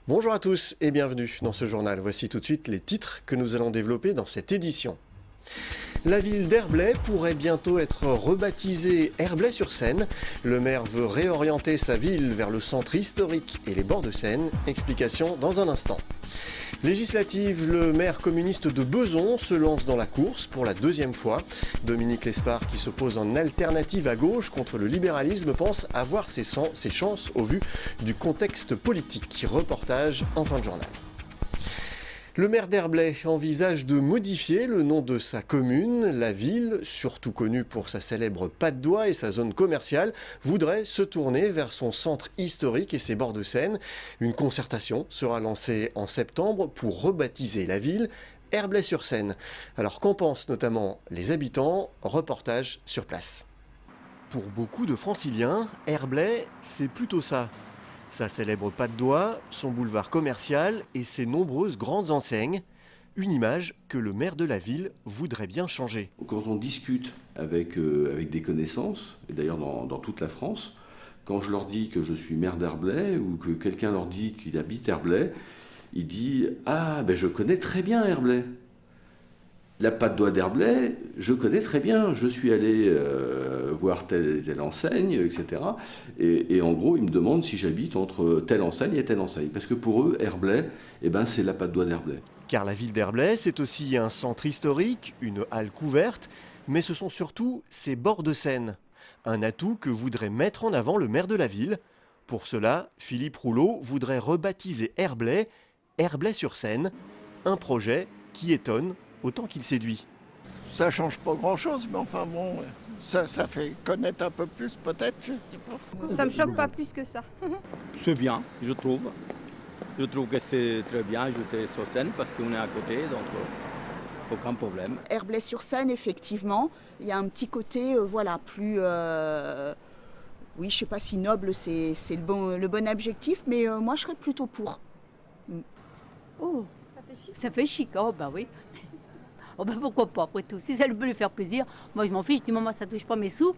Bonjour à tous et bienvenue dans ce journal. Voici tout de suite les titres que nous allons développer dans cette édition. La ville d'Herblay pourrait bientôt être rebaptisée Herblay-sur-Seine. Le maire veut réorienter sa ville vers le centre historique et les bords de Seine. Explication dans un instant. Législative, le maire communiste de Beson se lance dans la course pour la deuxième fois. Dominique Lespard, qui s'oppose en alternative à gauche contre le libéralisme, pense avoir ses chances au vu du contexte politique. Reportage en fin de journal. Le maire d'Herblay envisage de modifier le nom de sa commune. La ville, surtout connue pour sa célèbre patte d'oie et sa zone commerciale, voudrait se tourner vers son centre historique et ses bords de Seine. Une concertation sera lancée en septembre pour rebaptiser la ville Herblay-sur-Seine. Alors qu'en pensent notamment les habitants? Reportage sur place. Pour beaucoup de franciliens, Herblay, c'est plutôt ça. Sa célèbre patte d'oie, son boulevard commercial et ses nombreuses grandes enseignes. Une image que le maire de la ville voudrait bien changer. Quand on discute avec des connaissances, et d'ailleurs dans toute la France, quand je leur dis que je suis maire d'Herblay ou que quelqu'un leur dit qu'il habite Herblay, il dit « Ah, ben je connais très bien Herblay ». La patte d'oie d'Herblay, je connais très bien. Je suis allé voir telle et telle enseigne, etc. Et en gros, ils me demandent si j'habite entre telle enseigne et telle enseigne. Parce que pour eux, Herblay, c'est la patte d'oie d'Herblay. Car la ville d'Herblay, c'est aussi un centre historique, une halle couverte, mais ce sont surtout ses bords de Seine. Un atout que voudrait mettre en avant le maire de la ville. Pour cela, Philippe Rouleau voudrait rebaptiser Herblay Herblay-sur-Seine, un projet qui étonne autant qu'il séduit. Ça change pas grand-chose, mais enfin bon, ça fait connaître un peu plus peut-être, je sais pas. Ça me choque pas plus que ça. C'est bien, je trouve. Je trouve que c'est très bien ajouter sur Seine parce qu'on est à côté, donc aucun problème. Herblay-sur-Seine, effectivement, il y a un petit côté, plus... Oui, je sais pas si noble c'est le bon adjectif, mais moi je serais plutôt pour. Oh, ça fait chic, oh bah oui. Oh ben pourquoi pas, après tout. Si ça peut lui faire plaisir, moi je m'en fiche, du moment ça touche pas mes sous.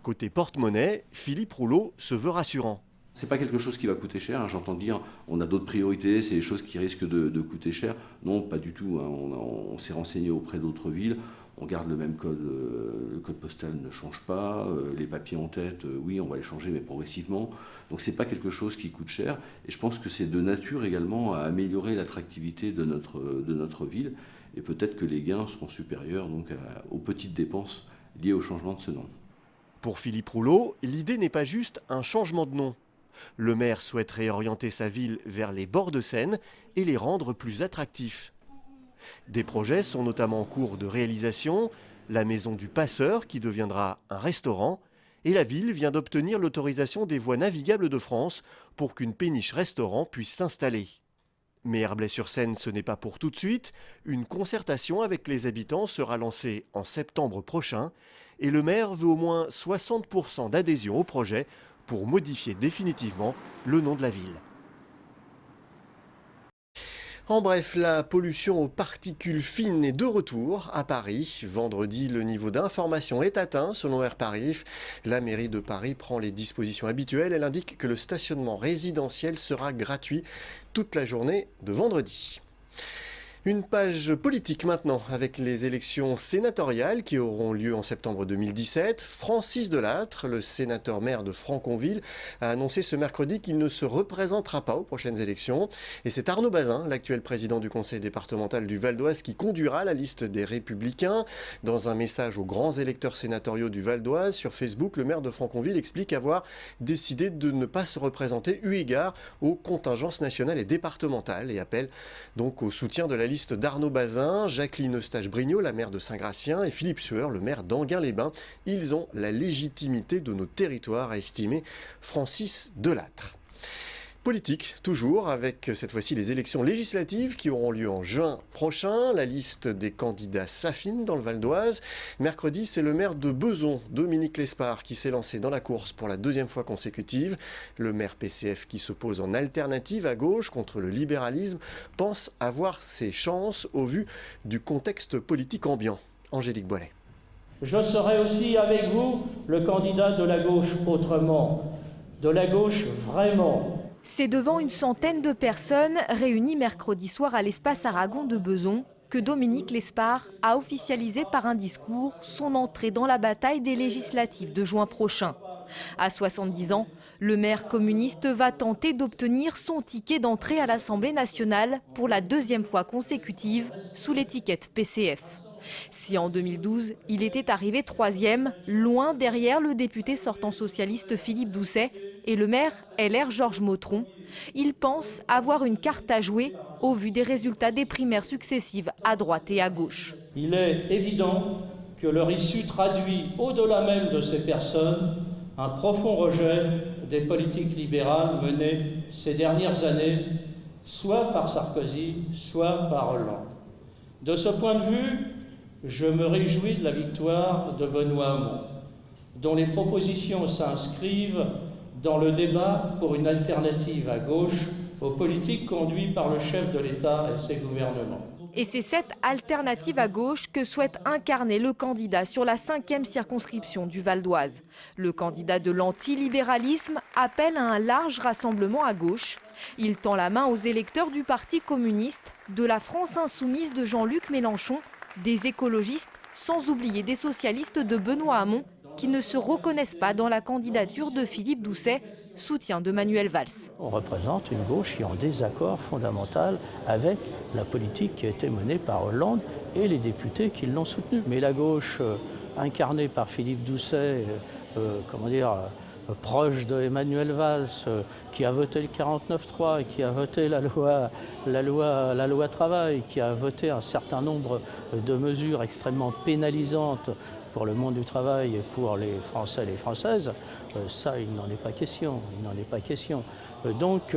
Côté porte-monnaie, Philippe Rouleau se veut rassurant. C'est pas quelque chose qui va coûter cher, hein. J'entends dire on a d'autres priorités, c'est des choses qui risquent de coûter cher. Non, pas du tout, hein. On s'est renseigné auprès d'autres villes, on garde le même code, le code postal ne change pas, les papiers en tête, oui on va les changer mais progressivement. Donc c'est pas quelque chose qui coûte cher et je pense que c'est de nature également à améliorer l'attractivité de notre ville. Et peut-être que les gains seront supérieurs donc, aux petites dépenses liées au changement de ce nom. Pour Philippe Rouleau, l'idée n'est pas juste un changement de nom. Le maire souhaite réorienter sa ville vers les bords de Seine et les rendre plus attractifs. Des projets sont notamment en cours de réalisation, la maison du Passeur qui deviendra un restaurant, et la ville vient d'obtenir l'autorisation des voies navigables de France pour qu'une péniche restaurant puisse s'installer. Mais Herblay-sur-Seine, ce n'est pas pour tout de suite. Une concertation avec les habitants sera lancée en septembre prochain et le maire veut au moins 60% d'adhésion au projet pour modifier définitivement le nom de la ville. En bref, la pollution aux particules fines est de retour à Paris. Vendredi, le niveau d'information est atteint selon Airparif. La mairie de Paris prend les dispositions habituelles. Elle indique que le stationnement résidentiel sera gratuit toute la journée de vendredi. Une page politique maintenant, avec les élections sénatoriales qui auront lieu en septembre 2017. Francis Delattre, le sénateur maire de Franconville, a annoncé ce mercredi qu'il ne se représentera pas aux prochaines élections. Et c'est Arnaud Bazin, l'actuel président du conseil départemental du Val d'Oise, qui conduira la liste des Républicains. Dans un message aux grands électeurs sénatoriaux du Val d'Oise, sur Facebook, le maire de Franconville explique avoir décidé de ne pas se représenter eu égard aux contingences nationales et départementales et appelle donc au soutien de la liste d'Arnaud Bazin, Jacqueline Eustache-Brignot, la maire de Saint-Gratien, et Philippe Sueur, le maire d'Enghien-les-Bains. Ils ont la légitimité de nos territoires, a estimé Francis Delattre. Politique, toujours, avec cette fois-ci les élections législatives qui auront lieu en juin prochain. La liste des candidats s'affine dans le Val d'Oise. Mercredi, c'est le maire de Beson, Dominique Lespard, qui s'est lancé dans la course pour la deuxième fois consécutive. Le maire PCF, qui s'oppose en alternative à gauche contre le libéralisme, pense avoir ses chances au vu du contexte politique ambiant. Angélique Boilet. Je serai aussi avec vous le candidat de la gauche autrement, de la gauche vraiment. C'est devant une centaine de personnes réunies mercredi soir à l'espace Aragon de Beson que Dominique Lespard a officialisé par un discours son entrée dans la bataille des législatives de juin prochain. À 70 ans, le maire communiste va tenter d'obtenir son ticket d'entrée à l'Assemblée nationale pour la deuxième fois consécutive sous l'étiquette PCF. Si en 2012, il était arrivé 3e, loin derrière le député sortant socialiste Philippe Doucet et le maire LR Georges Mautron, il pense avoir une carte à jouer au vu des résultats des primaires successives à droite et à gauche. Il est évident que leur issue traduit, au-delà même de ces personnes, un profond rejet des politiques libérales menées ces dernières années, soit par Sarkozy, soit par Hollande. De ce point de vue, je me réjouis de la victoire de Benoît Hamon, dont les propositions s'inscrivent dans le débat pour une alternative à gauche aux politiques conduites par le chef de l'État et ses gouvernements. Et c'est cette alternative à gauche que souhaite incarner le candidat sur la 5e circonscription du Val d'Oise. Le candidat de l'antilibéralisme appelle à un large rassemblement à gauche. Il tend la main aux électeurs du Parti communiste, de la France insoumise de Jean-Luc Mélenchon, des écologistes, sans oublier des socialistes de Benoît Hamon, qui ne se reconnaissent pas dans la candidature de Philippe Doucet, soutien de Manuel Valls. On représente une gauche qui est en désaccord fondamental avec la politique qui a été menée par Hollande et les députés qui l'ont soutenue. Mais la gauche incarnée par Philippe Doucet, proche de Emmanuel Valls, qui a voté le 49.3, qui a voté la loi travail, qui a voté un certain nombre de mesures extrêmement pénalisantes pour le monde du travail et pour les Français et les Françaises, ça, il n'en est pas question. Il n'en est pas question. Donc,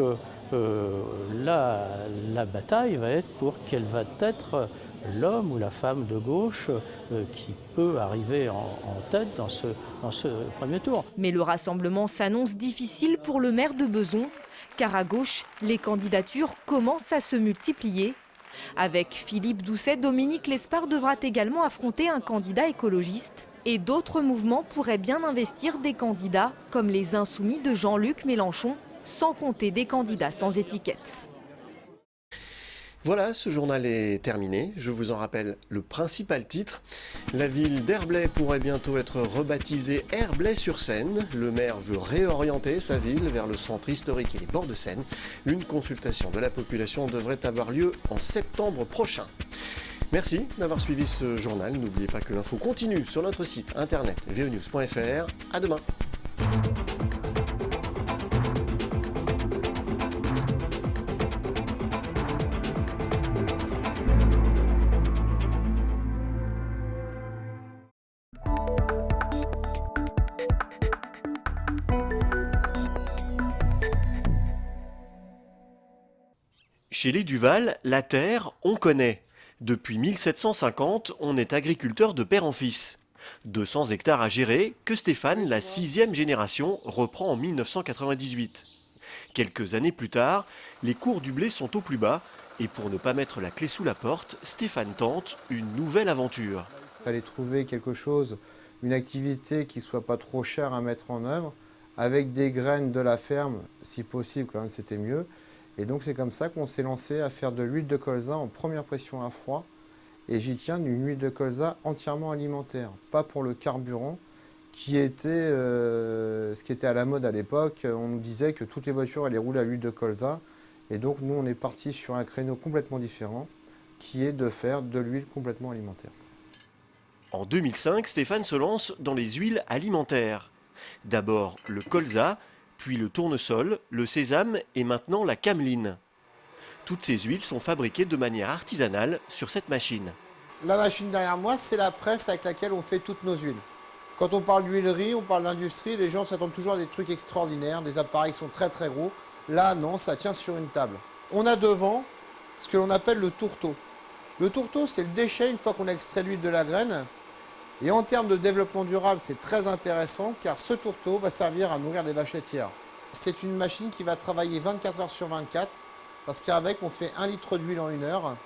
la bataille va être pour quel va être l'homme ou la femme de gauche qui peut arriver en tête dans ce premier tour. Mais le rassemblement s'annonce difficile pour le maire de Beson, car à gauche, les candidatures commencent à se multiplier. Avec Philippe Doucet, Dominique Lespard devra également affronter un candidat écologiste. Et d'autres mouvements pourraient bien investir des candidats comme les Insoumis de Jean-Luc Mélenchon, sans compter des candidats sans étiquette. Voilà, ce journal est terminé. Je vous en rappelle le principal titre. La ville d'Herblay pourrait bientôt être rebaptisée Herblay-sur-Seine. Le maire veut réorienter sa ville vers le centre historique et les bords de Seine. Une consultation de la population devrait avoir lieu en septembre prochain. Merci d'avoir suivi ce journal. N'oubliez pas que l'info continue sur notre site internet veonews.fr. À demain. Chez les Duval, la terre, on connaît. Depuis 1750, on est agriculteur de père en fils. 200 hectares à gérer que Stéphane, la 6e génération, reprend en 1998. Quelques années plus tard, les cours du blé sont au plus bas et pour ne pas mettre la clé sous la porte, Stéphane tente une nouvelle aventure. Il fallait trouver quelque chose, une activité qui ne soit pas trop chère à mettre en œuvre, avec des graines de la ferme, si possible quand même c'était mieux. Et donc c'est comme ça qu'on s'est lancé à faire de l'huile de colza en première pression à froid. Et j'y tiens une huile de colza entièrement alimentaire, pas pour le carburant, qui était ce qui était à la mode à l'époque. On nous disait que toutes les voitures allaient rouler à l'huile de colza. Et donc nous on est parti sur un créneau complètement différent, qui est de faire de l'huile complètement alimentaire. En 2005, Stéphane se lance dans les huiles alimentaires. D'abord le colza, puis le tournesol, le sésame et maintenant la cameline. Toutes ces huiles sont fabriquées de manière artisanale sur cette machine. La machine derrière moi, c'est la presse avec laquelle on fait toutes nos huiles. Quand on parle d'huilerie, on parle d'industrie, les gens s'attendent toujours à des trucs extraordinaires, des appareils qui sont très très gros. Là, non, ça tient sur une table. On a devant ce que l'on appelle le tourteau. Le tourteau, c'est le déchet une fois qu'on a extrait l'huile de la graine. Et en termes de développement durable, c'est très intéressant car ce tourteau va servir à nourrir des vaches laitières. C'est une machine qui va travailler 24 heures sur 24 parce qu'avec, on fait 1 litre d'huile en 1 heure.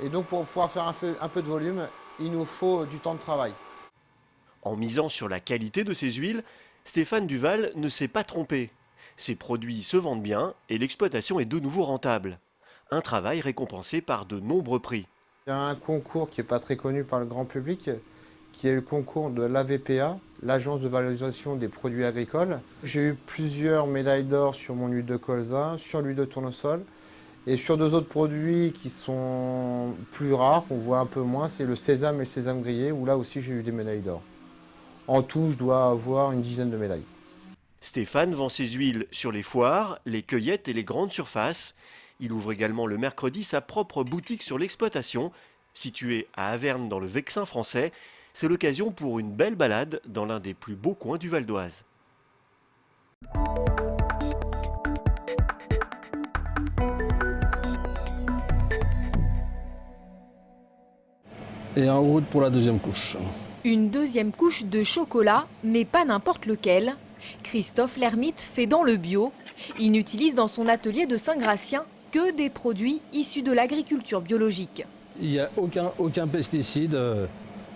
Et donc, pour pouvoir faire un peu de volume, il nous faut du temps de travail. En misant sur la qualité de ces huiles, Stéphane Duval ne s'est pas trompé. Ces produits se vendent bien et l'exploitation est de nouveau rentable. Un travail récompensé par de nombreux prix. Il y a un concours qui n'est pas très connu par le grand public, qui est le concours de l'AVPA, l'Agence de valorisation des produits agricoles. J'ai eu plusieurs médailles d'or sur mon huile de colza, sur l'huile de tournesol et sur 2 autres produits qui sont plus rares, qu'on voit un peu moins, c'est le sésame et le sésame grillé, où là aussi j'ai eu des médailles d'or. En tout, je dois avoir une dizaine de médailles. Stéphane vend ses huiles sur les foires, les cueillettes et les grandes surfaces. Il ouvre également le mercredi sa propre boutique sur l'exploitation, située à Avernes dans le Vexin français. C'est l'occasion pour une belle balade dans l'un des plus beaux coins du Val d'Oise. Et en route pour la deuxième couche. Une deuxième couche de chocolat, mais pas n'importe lequel. Christophe Lermite fait dans le bio. Il n'utilise dans son atelier de Saint-Gratien que des produits issus de l'agriculture biologique. Il n'y a aucun pesticide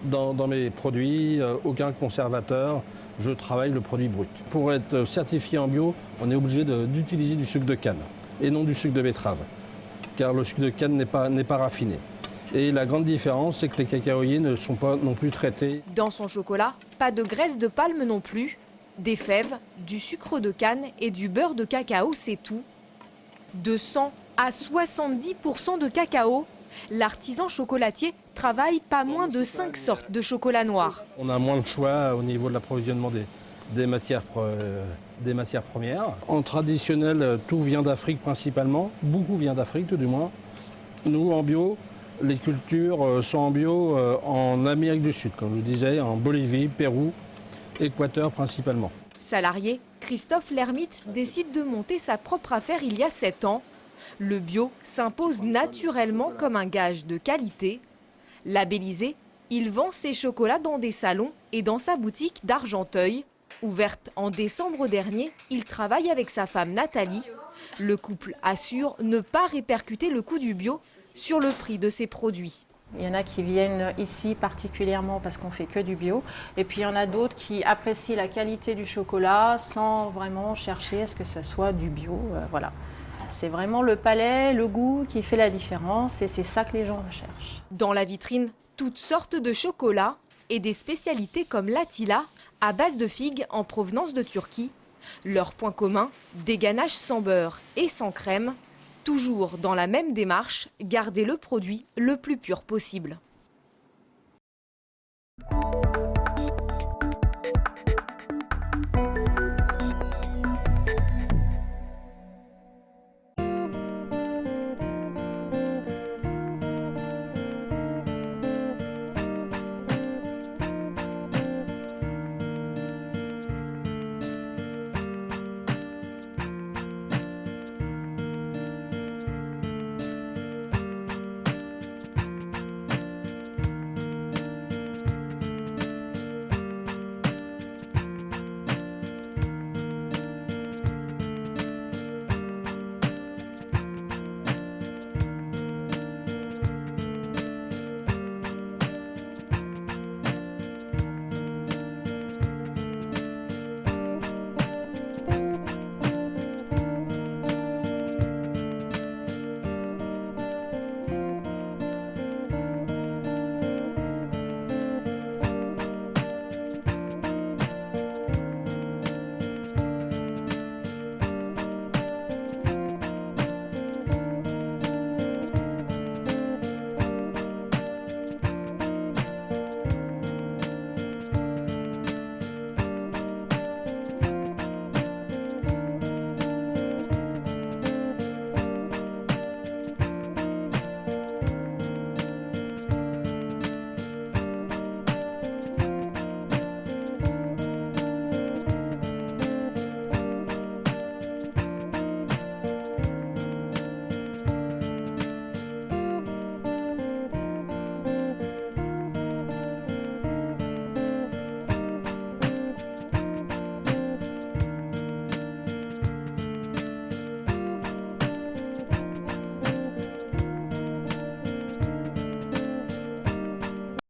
dans mes produits, aucun conservateur. Je travaille le produit brut. Pour être certifié en bio, on est obligé d'utiliser du sucre de canne et non du sucre de betterave, car le sucre de canne n'est pas raffiné. Et la grande différence, c'est que les cacaoyers ne sont pas non plus traités. Dans son chocolat, pas de graisse de palme non plus. Des fèves, du sucre de canne et du beurre de cacao, c'est tout. De 100 à 70% de cacao, l'artisan chocolatier travaille pas moins de 5 sortes de chocolat noir. On a moins de choix au niveau de l'approvisionnement des matières premières. En traditionnel, tout vient d'Afrique principalement. Beaucoup vient d'Afrique, tout du moins. Nous, en bio, les cultures sont en bio en Amérique du Sud, comme je vous disais, en Bolivie, Pérou, Équateur principalement. Salarié, Christophe Lermite décide de monter sa propre affaire il y a 7 ans. Le bio s'impose naturellement comme un gage de qualité. Labellisé, il vend ses chocolats dans des salons et dans sa boutique d'Argenteuil. Ouverte en décembre dernier, il travaille avec sa femme Nathalie. Le couple assure ne pas répercuter le coût du bio sur le prix de ses produits. Il y en a qui viennent ici particulièrement parce qu'on fait que du bio. Et puis il y en a d'autres qui apprécient la qualité du chocolat sans vraiment chercher à ce que ce soit du bio. Voilà. C'est vraiment le palais, le goût qui fait la différence et c'est ça que les gens recherchent. Dans la vitrine, toutes sortes de chocolats et des spécialités comme l'Attila à base de figues en provenance de Turquie. Leur point commun, des ganaches sans beurre et sans crème. Toujours dans la même démarche, garder le produit le plus pur possible.